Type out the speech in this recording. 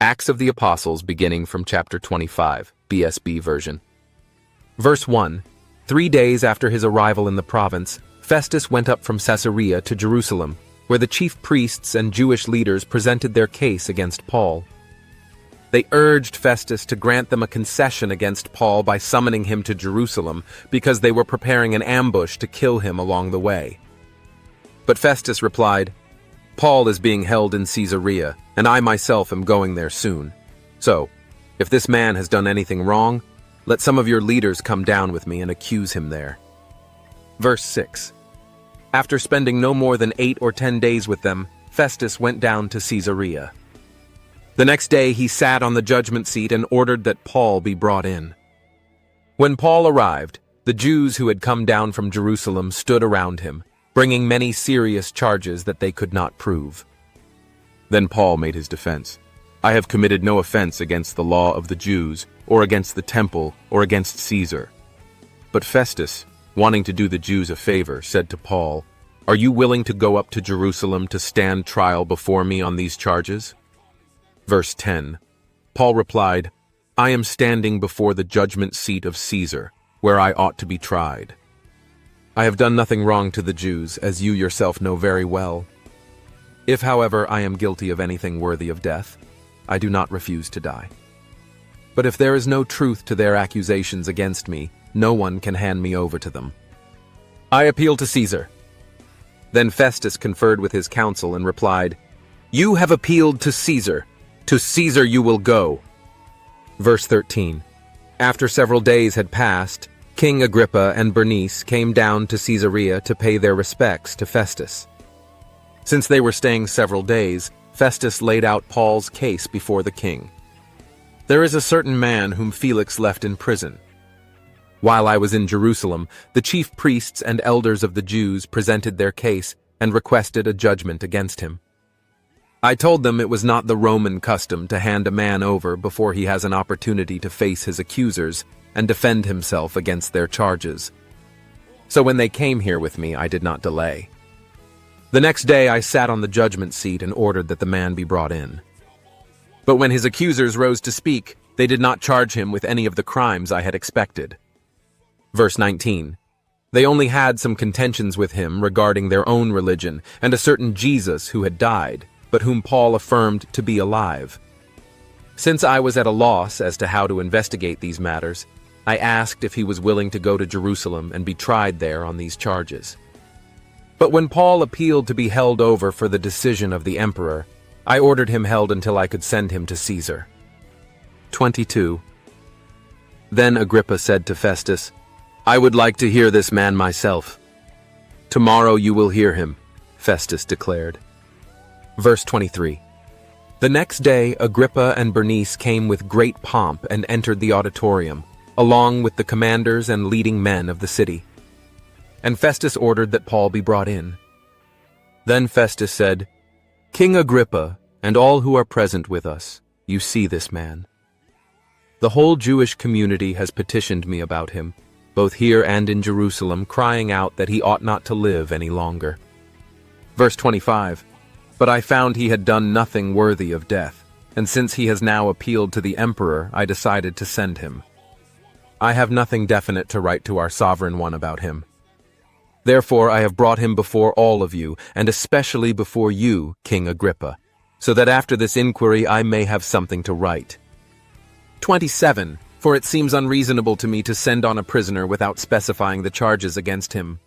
Acts of the Apostles beginning from chapter 25, BSB version. Verse 1. 3 days after his arrival in the province, Festus went up from Caesarea to Jerusalem, where the chief priests and Jewish leaders presented their case against Paul. They urged Festus to grant them a concession against Paul by summoning him to Jerusalem because they were preparing an ambush to kill him along the way. But Festus replied, "Paul is being held in Caesarea, and I myself am going there soon. So, if this man has done anything wrong, let some of your leaders come down with me and accuse him there." Verse 6. After spending no more than 8 or 10 days with them, Festus went down to Caesarea. The next day he sat on the judgment seat and ordered that Paul be brought in. When Paul arrived, the Jews who had come down from Jerusalem stood around him, bringing many serious charges that they could not prove. Then Paul made his defense. "I have committed no offense against the law of the Jews, or against the temple, or against Caesar." But Festus, wanting to do the Jews a favor, said to Paul, "Are you willing to go up to Jerusalem to stand trial before me on these charges?" Verse 10. Paul replied, "I am standing before the judgment seat of Caesar, where I ought to be tried. I have done nothing wrong to the Jews, as you yourself know very well. If, however, I am guilty of anything worthy of death, I do not refuse to die. But if there is no truth to their accusations against me, no one can hand me over to them. I appeal to Caesar." Then Festus conferred with his council and replied, "You have appealed to Caesar. To Caesar you will go." Verse 13. After several days had passed, King Agrippa and Bernice came down to Caesarea to pay their respects to Festus. Since they were staying several days, Festus laid out Paul's case before the king. "There is a certain man whom Felix left in prison. While I was in Jerusalem, the chief priests and elders of the Jews presented their case and requested a judgment against him. I told them it was not the Roman custom to hand a man over before he has an opportunity to face his accusers and defend himself against their charges. So when they came here with me, I did not delay. The next day I sat on the judgment seat and ordered that the man be brought in. But when his accusers rose to speak, they did not charge him with any of the crimes I had expected." Verse 19. They only had some contentions with him regarding their own religion and a certain Jesus who had died, but whom Paul affirmed to be alive. Since I was at a loss as to how to investigate these matters, I asked if he was willing to go to Jerusalem and be tried there on these charges. But when Paul appealed to be held over for the decision of the emperor, I ordered him held until I could send him to Caesar. 22. Then Agrippa said to Festus, "I would like to hear this man myself." "Tomorrow you will hear him," Festus declared. Verse 23. The next day Agrippa and Bernice came with great pomp and entered the auditorium, along with the commanders and leading men of the city. And Festus ordered that Paul be brought in. Then Festus said, "King Agrippa, and all who are present with us, you see this man. The whole Jewish community has petitioned me about him, both here and in Jerusalem, crying out that he ought not to live any longer." Verse 25. But I found he had done nothing worthy of death, and since he has now appealed to the emperor, I decided to send him. I have nothing definite to write to our sovereign one about him. Therefore I have brought him before all of you, and especially before you, King Agrippa, so that after this inquiry I may have something to write. 27. For it seems unreasonable to me to send on a prisoner without specifying the charges against him,